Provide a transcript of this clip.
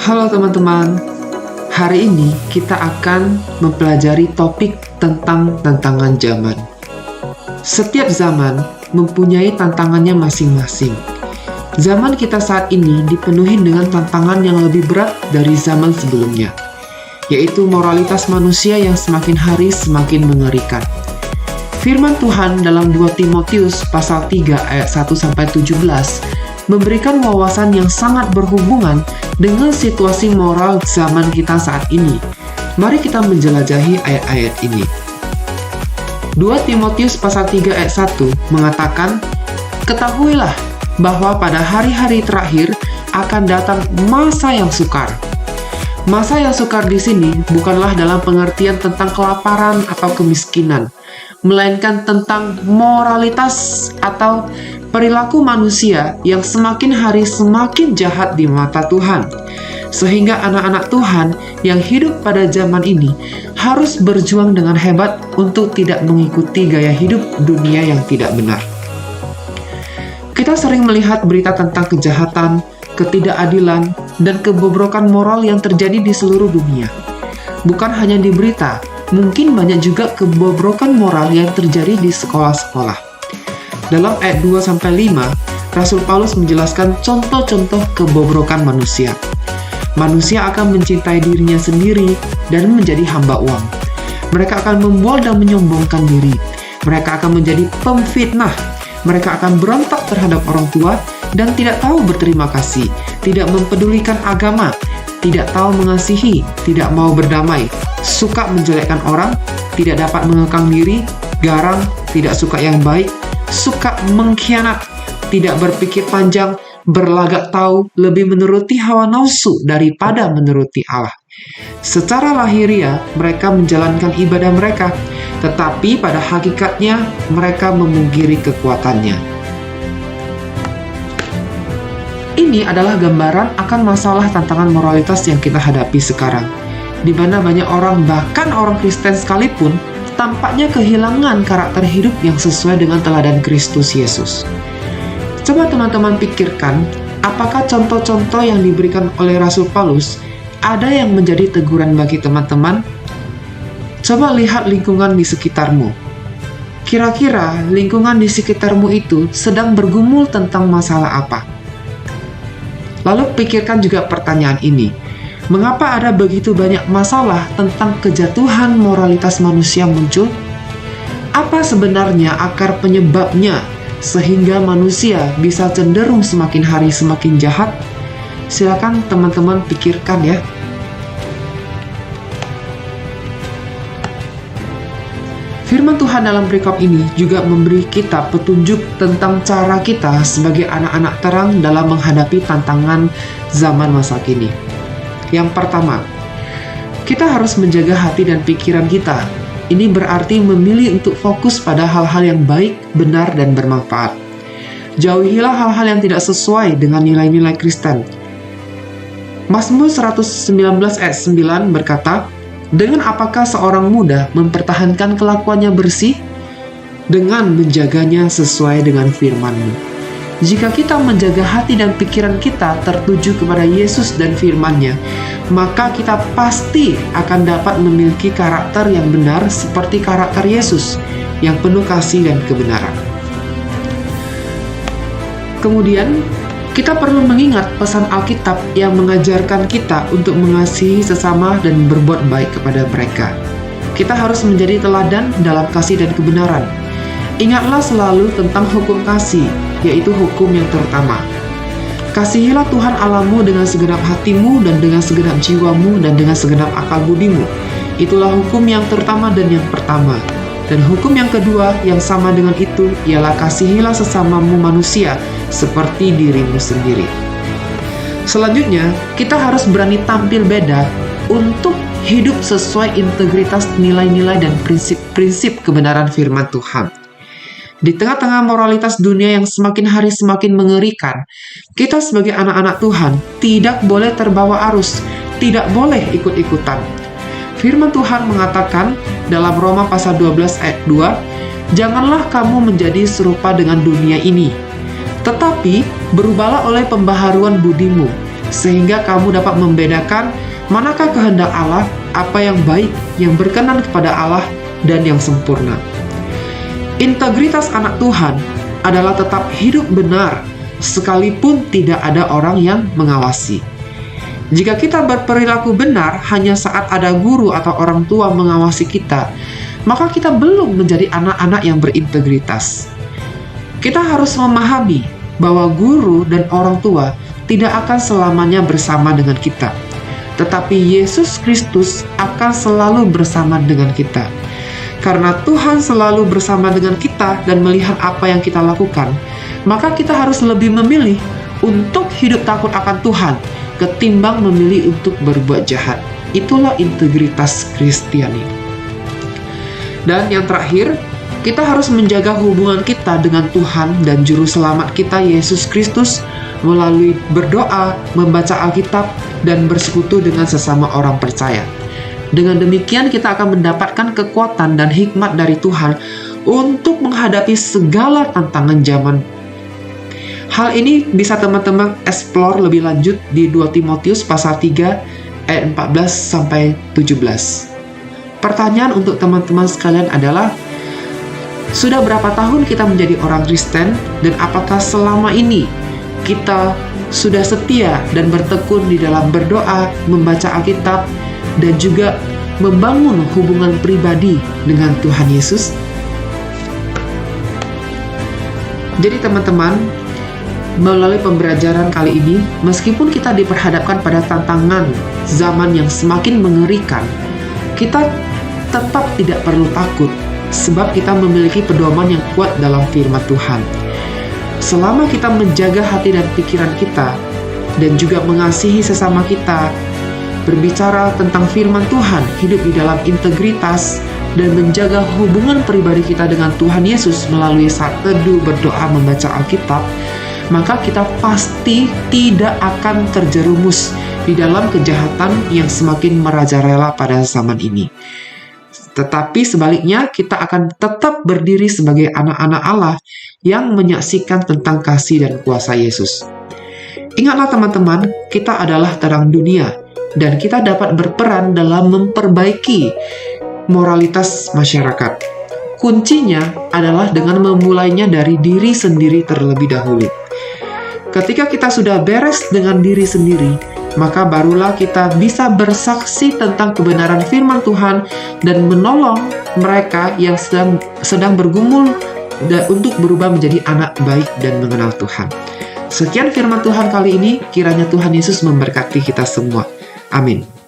Halo teman-teman, hari ini kita akan mempelajari topik tentang tantangan zaman. Setiap zaman mempunyai tantangannya masing-masing. Zaman kita saat ini dipenuhi dengan tantangan yang lebih berat dari zaman sebelumnya, yaitu moralitas manusia yang semakin hari semakin mengerikan. Firman Tuhan dalam 2 Timotius pasal 3 ayat 1-17 memberikan wawasan yang sangat berhubungan dengan situasi moral zaman kita saat ini. Mari kita menjelajahi ayat-ayat ini. 2 Timotius pasal 3 ayat 1 mengatakan, "Ketahuilah bahwa pada hari-hari terakhir akan datang masa yang sukar." Masa yang sukar di sini bukanlah dalam pengertian tentang kelaparan atau kemiskinan, melainkan tentang moralitas atau perilaku manusia yang semakin hari semakin jahat di mata Tuhan. Sehingga anak-anak Tuhan yang hidup pada zaman ini harus berjuang dengan hebat untuk tidak mengikuti gaya hidup dunia yang tidak benar. Kita sering melihat berita tentang kejahatan, ketidakadilan, dan kebobrokan moral yang terjadi di seluruh dunia. Bukan hanya di berita, mungkin banyak juga kebobrokan moral yang terjadi di sekolah-sekolah. Dalam ayat 2-5, Rasul Paulus menjelaskan contoh-contoh kebobrokan manusia. Manusia akan mencintai dirinya sendiri dan menjadi hamba uang. Mereka akan membual dan menyombongkan diri. Mereka akan menjadi pemfitnah. Mereka akan berontak terhadap orang tua dan tidak tahu berterima kasih, tidak mempedulikan agama, tidak tahu mengasihi, tidak mau berdamai, suka menjelekkan orang, tidak dapat mengekang diri, garang, tidak suka yang baik, suka mengkhianat, tidak berpikir panjang, berlagak tahu, lebih menuruti hawa nafsu daripada menuruti Allah. Secara lahiriah, mereka menjalankan ibadah mereka, tetapi pada hakikatnya mereka memungkiri kekuatannya. Ini adalah gambaran akan masalah tantangan moralitas yang kita hadapi sekarang, di mana banyak orang, bahkan orang Kristen sekalipun, tampaknya kehilangan karakter hidup yang sesuai dengan teladan Kristus Yesus. Coba teman-teman pikirkan, apakah contoh-contoh yang diberikan oleh Rasul Paulus ada yang menjadi teguran bagi teman-teman? Coba lihat lingkungan di sekitarmu. Kira-kira lingkungan di sekitarmu itu sedang bergumul tentang masalah apa? Lalu pikirkan juga pertanyaan ini. Mengapa ada begitu banyak masalah tentang kejatuhan moralitas manusia muncul? Apa sebenarnya akar penyebabnya sehingga manusia bisa cenderung semakin hari semakin jahat? Silakan teman-teman pikirkan ya. Firman Tuhan dalam perikop ini juga memberi kita petunjuk tentang cara kita sebagai anak-anak terang dalam menghadapi tantangan zaman masa kini. Yang pertama, kita harus menjaga hati dan pikiran kita. Ini berarti memilih untuk fokus pada hal-hal yang baik, benar, dan bermanfaat. Jauhilah hal-hal yang tidak sesuai dengan nilai-nilai Kristen. Mazmur 119 ayat 9 berkata, "Dengan apakah seorang muda mempertahankan kelakuannya bersih? Dengan menjaganya sesuai dengan firman-Mu." Jika kita menjaga hati dan pikiran kita tertuju kepada Yesus dan firman-Nya, maka kita pasti akan dapat memiliki karakter yang benar seperti karakter Yesus, yang penuh kasih dan kebenaran. Kemudian, kita perlu mengingat pesan Alkitab yang mengajarkan kita untuk mengasihi sesama dan berbuat baik kepada mereka. Kita harus menjadi teladan dalam kasih dan kebenaran. Ingatlah selalu tentang hukum kasih, yaitu hukum yang terutama. Kasihilah Tuhan Allahmu dengan segenap hatimu dan dengan segenap jiwamu dan dengan segenap akal budimu. Itulah hukum yang terutama dan yang pertama. Dan hukum yang kedua yang sama dengan itu ialah kasihilah sesamamu manusia seperti dirimu sendiri. Selanjutnya, kita harus berani tampil beda untuk hidup sesuai integritas nilai-nilai dan prinsip-prinsip kebenaran firman Tuhan. Di tengah-tengah moralitas dunia yang semakin hari semakin mengerikan, kita sebagai anak-anak Tuhan tidak boleh terbawa arus, tidak boleh ikut-ikutan. Firman Tuhan mengatakan dalam Roma pasal 12 ayat 2, "Janganlah kamu menjadi serupa dengan dunia ini, tetapi berubahlah oleh pembaharuan budimu, sehingga kamu dapat membedakan manakah kehendak Allah, apa yang baik, yang berkenan kepada Allah, dan yang sempurna. Integritas anak Tuhan adalah tetap hidup benar, sekalipun tidak ada orang yang mengawasi. Jika kita berperilaku benar hanya saat ada guru atau orang tua mengawasi kita, maka kita belum menjadi anak-anak yang berintegritas. Kita harus memahami bahwa guru dan orang tua tidak akan selamanya bersama dengan kita, tetapi Yesus Kristus akan selalu bersama dengan kita. Karena Tuhan selalu bersama dengan kita dan melihat apa yang kita lakukan, maka kita harus lebih memilih untuk hidup takut akan Tuhan ketimbang memilih untuk berbuat jahat. Itulah integritas Kristiani. Dan yang terakhir, kita harus menjaga hubungan kita dengan Tuhan dan Juru Selamat kita Yesus Kristus melalui berdoa, membaca Alkitab, dan bersekutu dengan sesama orang percaya. Dengan demikian kita akan mendapatkan kekuatan dan hikmat dari Tuhan untuk menghadapi segala tantangan zaman. Hal ini bisa teman-teman explore lebih lanjut di 2 Timotius pasal 3 ayat 14-17. Pertanyaan untuk teman-teman sekalian adalah, sudah berapa tahun kita menjadi orang Kristen, dan apakah selama ini kita sudah setia dan bertekun di dalam berdoa, membaca Alkitab, dan juga membangun hubungan pribadi dengan Tuhan Yesus? Jadi teman-teman, melalui pembelajaran kali ini, meskipun kita diperhadapkan pada tantangan zaman yang semakin mengerikan, kita tetap tidak perlu takut, sebab kita memiliki pedoman yang kuat dalam firman Tuhan. Selama kita menjaga hati dan pikiran kita, dan juga mengasihi sesama kita, berbicara tentang firman Tuhan, hidup di dalam integritas, dan menjaga hubungan pribadi kita dengan Tuhan Yesus melalui saat teduh, berdoa, membaca Alkitab, maka kita pasti tidak akan terjerumus di dalam kejahatan yang semakin merajalela pada zaman ini. Tetapi sebaliknya, kita akan tetap berdiri sebagai anak-anak Allah yang menyaksikan tentang kasih dan kuasa Yesus. Ingatlah teman-teman, kita adalah terang dunia, dan kita dapat berperan dalam memperbaiki moralitas masyarakat. Kuncinya adalah dengan memulainya dari diri sendiri terlebih dahulu. Ketika kita sudah beres dengan diri sendiri, maka barulah kita bisa bersaksi tentang kebenaran firman Tuhan dan menolong mereka yang sedang bergumul untuk berubah menjadi anak baik dan mengenal Tuhan. Sekian firman Tuhan kali ini, kiranya Tuhan Yesus memberkati kita semua. Amin.